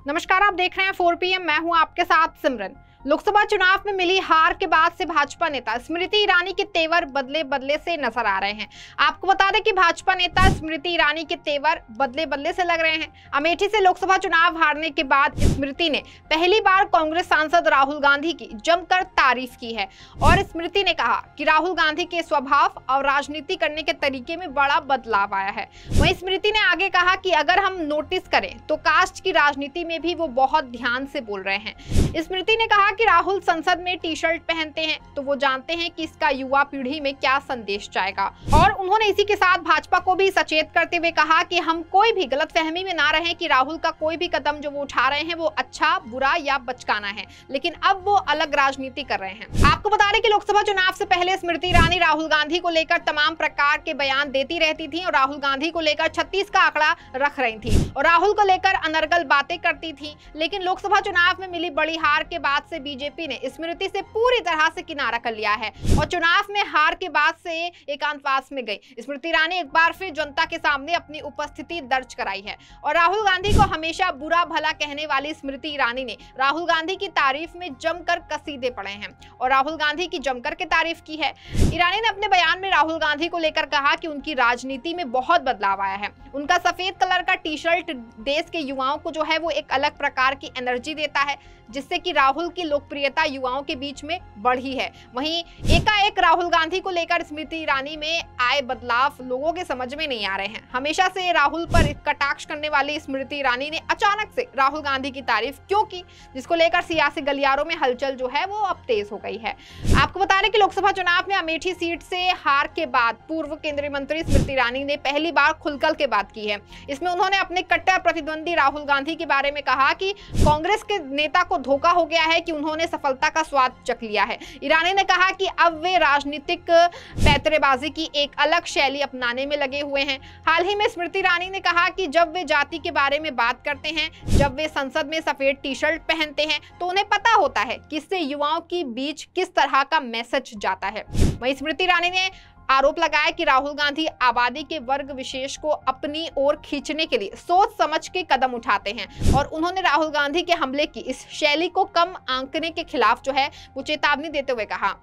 नमस्कार, आप देख रहे हैं 4 PM। मैं हूं आपके साथ सिमरन। लोकसभा चुनाव में मिली हार के बाद से भाजपा नेता स्मृति ईरानी के तेवर बदले बदले से नजर आ रहे हैं। आपको बता दें कि भाजपा नेता स्मृति ईरानी के तेवर बदले बदले से लग रहे हैं। अमेठी से लोकसभा चुनाव हारने के बाद स्मृति ने पहली बार कांग्रेस सांसद राहुल गांधी की जमकर तारीफ की है और स्मृति ने कहा कि राहुल गांधी के स्वभाव और राजनीति करने के तरीके में बड़ा बदलाव आया है। वहीं स्मृति ने आगे कहा कि अगर हम नोटिस करें तो कास्ट की राजनीति में भी वो बहुत ध्यान से बोल रहे हैं। स्मृति ने कहा कि राहुल संसद में टी शर्ट पहनते हैं तो वो जानते हैं कि इसका युवा पीढ़ी में क्या संदेश जाएगा। और उन्होंने इसी के साथ भाजपा को भी सचेत करते हुए कहा कि हम कोई भी गलतफहमी में ना रहें कि राहुल का कोई भी कदम जो वो उठा रहे हैं वो अच्छा, बुरा या बचकाना है, लेकिन अब वो अलग राजनीति कर रहे हैं। आपको बता दें कि लोकसभा चुनाव से पहले स्मृति ईरानी राहुल गांधी को लेकर तमाम प्रकार के बयान देती रहती थी और राहुल गांधी को लेकर 36 का आंकड़ा रख रही थी और राहुल को लेकर अनर्गल बातें करती थी। लेकिन लोकसभा चुनाव में मिली बड़ी हार के बाद से बीजेपी ने स्मृति से पूरी तरह से किनारा कर लिया है और चुनाव में हार के बाद से एकांतवास में गई। स्मृति ईरानी एक बार फिर जनता के सामने अपनी उपस्थिति दर्ज कराई है और राहुल गांधी को हमेशा बुरा भला कहने वाली स्मृति ईरानी ने राहुल गांधी की तारीफ में जमकर कसीदे पड़े हैं और राहुल गांधी की जमकर के तारीफ की है। ईरानी ने अपने बयान में राहुल गांधी को लेकर कहा कि उनकी राजनीति में बहुत बदलाव आया है। उनका सफेद कलर का टी शर्ट देश के युवाओं को जो है वो एक अलग प्रकार की एनर्जी देता है, जिससे कि राहुल की लोकप्रियता युवाओं के बीच में बढ़ी है। वहीं एकाएक राहुल गांधी को लेकर स्मृति ईरानी में आए बदलाव लोगों के समझ में नहीं आ रहे हैं। हमेशा से राहुल पर कटाक्ष करने वाली स्मृति ईरानी ने अचानक से राहुल गांधी की तारीफ क्यों की, जिसको लेकर सियासी गलियारों में हलचल जो है वो अब तेज हो गई है। आपको बता दें कि लोकसभा चुनाव में अमेठी सीट से हार के बाद पूर्व केंद्रीय मंत्री स्मृति ईरानी ने पहली बार खुलकर के बात की है। इसमें उन्होंने अपने कट्टर प्रतिद्वंदी राहुल गांधी के बारे में कहा कि कांग्रेस के नेता को धोखा हो गया है कि उन्होंने सफलता का स्वाद चख लिया है। ईरानी ने कहा कि अब वे राजनीतिक पैंतरेबाजी की एक अलग शैली अपनाने में लगे हुए हैं। हाल ही में स्मृति ईरानी ने कहा कि जब वे जाति के बारे में बात करते हैं, जब वे संसद में सफेद टी शर्ट पहनते हैं तो उन्हें पता होता है कि इससे युवाओं के बीच किस तरह का मैसेज जाता है। वहीं स्मृति ईरानी ने आरोप लगाया कि राहुल गांधी आबादी के वर्ग विशेष को अपनी ओर खींचने के लिए सोच समझ के कदम उठाते हैं और उन्होंने राहुल गांधी के हमले की इस शैली को कम आंकने के खिलाफ जो है वो चेतावनी देते हुए कहा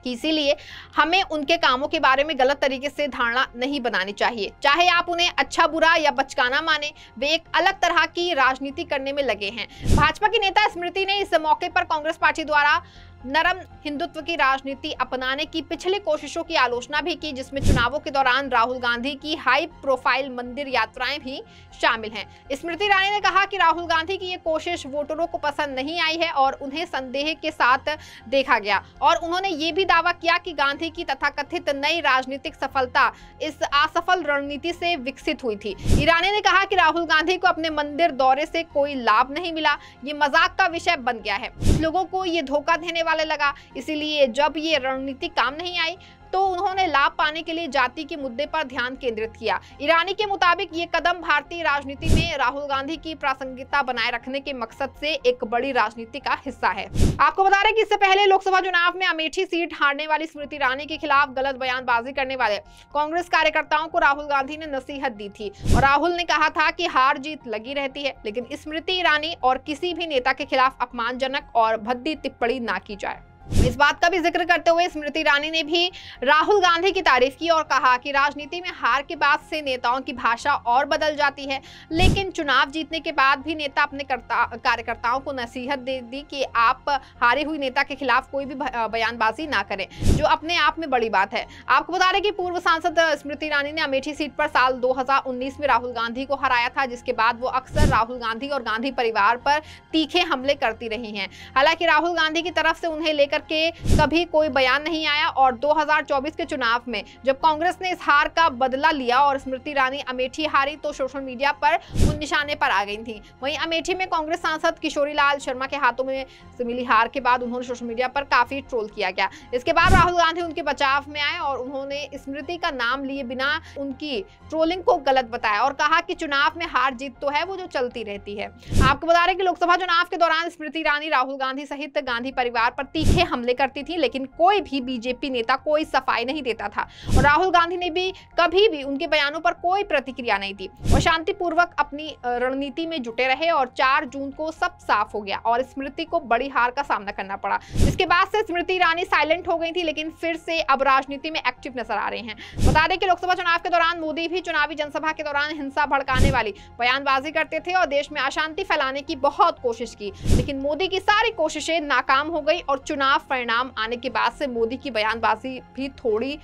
कि इसीलिए हमें उनके कामों के बारे में गलत तरीके से धारणा नहीं बनानी चाहिए। चाहे आप उन्हें अच्छा, बुरा या बचकाना माने, वे एक अलग तरह की राजनीति करने में लगे हैं। भाजपा की नेता स्मृति ने इस मौके पर कांग्रेस पार्टी द्वारा नरम हिंदुत्व की राजनीति अपनाने की पिछली कोशिशों की आलोचना भी की, जिसमें चुनावों के दौरान राहुल गांधी की हाई प्रोफाइल मंदिर यात्राएं भी शामिल हैं। स्मृति ईरानी ने कहा कि राहुल गांधी की ये कोशिश वोटरों को पसंद नहीं आई है और उन्हें संदेह के साथ देखा गया और उन्होंने ये भी दावा किया कि गांधी की तथाकथित नई राजनीतिक सफलता इस असफल रणनीति से विकसित हुई थी। ईरानी ने कहा कि राहुल गांधी को अपने मंदिर दौरे से कोई लाभ नहीं मिला, ये मजाक का विषय बन गया है। लोगों को ये धोखा देने वाले लगा, इसीलिए जब ये रणनीति काम नहीं आई तो उन्होंने लाभ पाने के लिए जाति के मुद्दे पर ध्यान केंद्रित किया। ईरानी के मुताबिक ये कदम भारतीय राजनीति में राहुल गांधी की प्रासंगिकता बनाए रखने के मकसद से एक बड़ी राजनीति का हिस्सा है। आपको बता दें कि इससे पहले लोकसभा चुनाव में अमेठी सीट हारने वाली स्मृति ईरानी के खिलाफ गलत बयानबाजी करने वाले कांग्रेस कार्यकर्ताओं को राहुल गांधी ने नसीहत दी थी और राहुल ने कहा था कि हार जीत लगी रहती है, लेकिन स्मृति ईरानी और किसी भी नेता के खिलाफ अपमानजनक और भद्दी टिप्पणी ना की जाए। इस बात का भी जिक्र करते हुए स्मृति ईरानी ने भी राहुल गांधी की तारीफ की और कहा कि राजनीति में हार के बाद से नेताओं की भाषा और बदल जाती है, लेकिन चुनाव जीतने के बाद भी नेता अपने कार्यकर्ताओं को नसीहत दे दी कि आप हारे हुई नेता के खिलाफ कोई भी बयानबाजी ना करें, जो अपने आप में बड़ी बात है। आपको बता दें कि पूर्व सांसद स्मृति ईरानी ने अमेठी सीट पर साल 2019 में राहुल गांधी को हराया था, जिसके बाद वो अक्सर राहुल गांधी और गांधी परिवार पर तीखे हमले करती रही हैं। हालांकि राहुल गांधी की तरफ से उन्हें लेकर के कभी कोई बयान नहीं आया और 2024 के चुनाव में जब कांग्रेस ने इस हार का बदला लिया और स्मृति ईरानी अमेठी हारी तो सोशल मीडिया पर उन निशाने पर आ गई थी। वहीं अमेठी में कांग्रेस सांसद किशोरी लाल शर्मा के हाथों में मिली हार के बाद उन्होंने सोशल मीडिया पर काफी ट्रोल किया गया। इसके बाद राहुल गांधी उनके बचाव में आए और उन्होंने स्मृति का नाम लिए बिना उनकी ट्रोलिंग को गलत बताया और कहा कि चुनाव में हार जीत तो है वो जो चलती रहती है। आपको बता रहे कि लोकसभा चुनाव के दौरान स्मृति ईरानी राहुल गांधी सहित गांधी परिवार पर तीखे हमले करती थी, लेकिन कोई भी बीजेपी नेता कोई सफाई नहीं देता था और राहुल गांधी ने भी कभी भी उनके बयानों पर कोई प्रतिक्रिया नहीं दी और शांतिपूर्वक अपनी रणनीति में जुटे रहे। और 4 जून को सब साफ हो गया और स्मृति को बड़ी हार का सामना करना पड़ा। इसके बाद से स्मृति ईरानी साइलेंट हो गई थी, लेकिन फिर से अब राजनीति में एक्टिव नजर आ रहे हैं। बता दें कि लोकसभा चुनाव के दौरान मोदी भी चुनावी जनसभा के दौरान हिंसा भड़काने वाली बयानबाजी करते थे और देश में अशांति फैलाने की बहुत कोशिश की, लेकिन मोदी की सारी कोशिशें नाकाम हो गई और चुनाव परिणाम आने के बाद से मोदी की बयानबाजी भी थोड़ी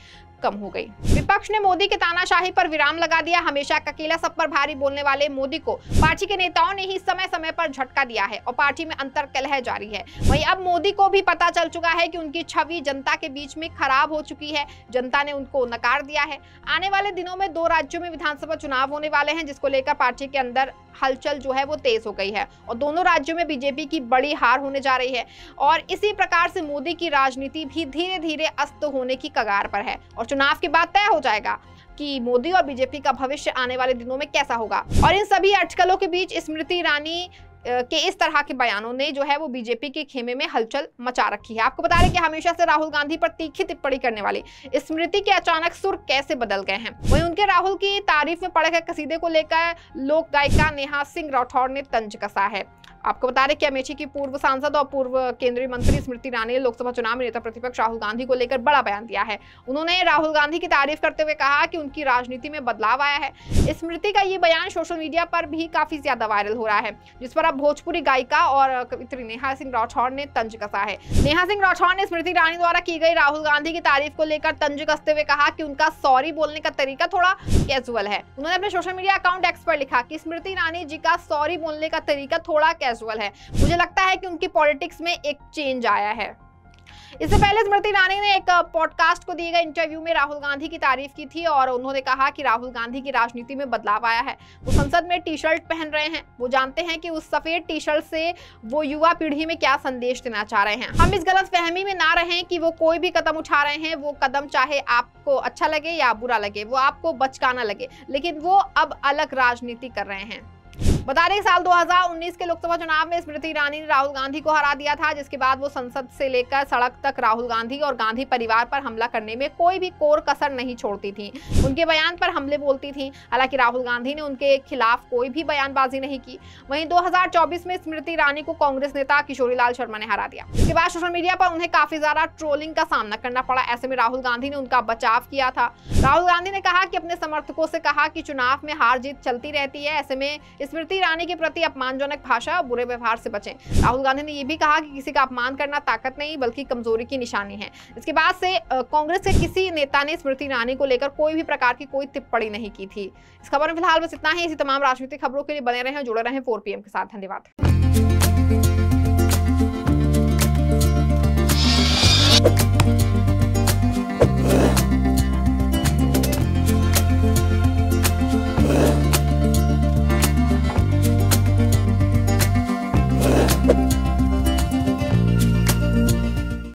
कम हो गई। विपक्ष ने मोदी के तानाशाही पर विराम लगा दिया। हमेशा अकेला सब पर भारी बोलने वाले मोदी को पार्टी के नेताओं ने ही समय समय पर झटका दिया है और पार्टी में अंतर कलह जारी है। वहीं अब मोदी को भी पता चल चुका है कि उनकी छवि जनता के बीच में खराब हो चुकी है। जनता ने उनको नकार दिया है। आने वाले दिनों में 2 राज्यों में विधानसभा चुनाव होने वाले हैं, जिसको लेकर पार्टी के अंदर हलचल जो है वो तेज हो गई है और दोनों राज्यों में बीजेपी की बड़ी हार होने जा रही है और इसी प्रकार से मोदी की राजनीति भी धीरे धीरे अस्त होने की कगार पर है और चुनाव के बाद तय हो जाएगा कि मोदी और बीजेपी का भविष्य आने वाले दिनों में कैसा होगा। और इन सभी अटकलों के बीच स्मृति ईरानी के इस तरह के बयानों ने जो है वो बीजेपी के खेमे में हलचल मचा रखी है। आपको बता दें कि हमेशा से राहुल गांधी पर तीखी टिप्पणी करने वाली स्मृति के अचानक सुर कैसे बदल गए हैं। वहीं उनके राहुल की तारीफ में पढ़े गए कसीदे को लेकर लोक गायिका नेहा सिंह राठौर ने तंज कसा है। आपको बता दें कि अमेठी की पूर्व सांसद और पूर्व केंद्रीय मंत्री स्मृति ईरानी ने लोकसभा चुनाव में नेता प्रतिपक्ष राहुल गांधी को लेकर बड़ा बयान दिया है। उन्होंने राहुल गांधी की तारीफ करते हुए कहा कि उनकी राजनीति में बदलाव आया है। स्मृति का ये बयान सोशल मीडिया पर भी काफी ज्यादा वायरल हो रहा है, जिस पर अब भोजपुरी गायिका और कवित्री नेहा सिंह राठौर ने तंज कसा है। नेहा सिंह राठौर ने स्मृति ईरानी द्वारा की गई राहुल गांधी की तारीफ को लेकर तंज कसते हुए कहा कि उनका सॉरी बोलने का तरीका थोड़ा कैजुअल है। उन्होंने अपने सोशल मीडिया अकाउंट एक्स पर लिखा कि स्मृति ईरानी जी का सॉरी बोलने का तरीका थोड़ा कैजुअल है। मुझे लगता है कि उनकी पॉलिटिक्स में एक चेंज आया है। इससे पहले स्मृति ईरानी ने एक पॉडकास्ट को दिए गए इंटरव्यू में राहुल गांधी की तारीफ की थी और उन्होंने कहा कि राहुल गांधी की राजनीति में बदलाव आया है। वो संसद में टी शर्ट पहन रहे हैं। वो जानते हैं कि उस सफेद टी शर्ट से वो युवा पीढ़ी में क्या संदेश देना चाह रहे हैं। हम इस गलतफहमी में ना रहें कि वो कोई भी कदम उठा रहे हैं। वो कदम चाहे आपको अच्छा लगे या बुरा लगे, वो आपको बचकाना लगे, लेकिन वो अब अलग राजनीति कर रहे हैं। बता दें साल 2019 के लोकसभा चुनाव में स्मृति ईरानी ने राहुल गांधी को हरा दिया था, जिसके बाद वो संसद से लेकर सड़क तक राहुल गांधी और गांधी परिवार पर हमला करने में कोई भी कोर कसर नहीं छोड़ती थी। उनके बयान पर हमले बोलती थी। हालांकि राहुल गांधी ने उनके खिलाफ कोई भी बयानबाजी नहीं की। वहीं 2024 में स्मृति ईरानी को कांग्रेस नेता किशोरीलाल शर्मा ने हरा दिया। इसके बाद सोशल मीडिया पर उन्हें काफी ज्यादा ट्रोलिंग का सामना करना पड़ा। ऐसे में राहुल गांधी ने उनका बचाव किया था। राहुल गांधी ने कहा कि अपने समर्थकों से कहा कि चुनाव में हार जीत चलती रहती है, ऐसे में स्मृति ईरानी के प्रति अपमानजनक भाषा और बुरे व्यवहार से बचें। राहुल गांधी ने यह भी कहा कि किसी का अपमान करना ताकत नहीं बल्कि कमजोरी की निशानी है। इसके बाद से कांग्रेस के किसी नेता ने स्मृति ईरानी को लेकर कोई भी प्रकार की कोई टिप्पणी नहीं की थी। इस खबर में फिलहाल बस इतना ही। इसी तमाम राजनीतिक खबरों के लिए बने रहें, जुड़े रहें 4PM के साथ। धन्यवाद।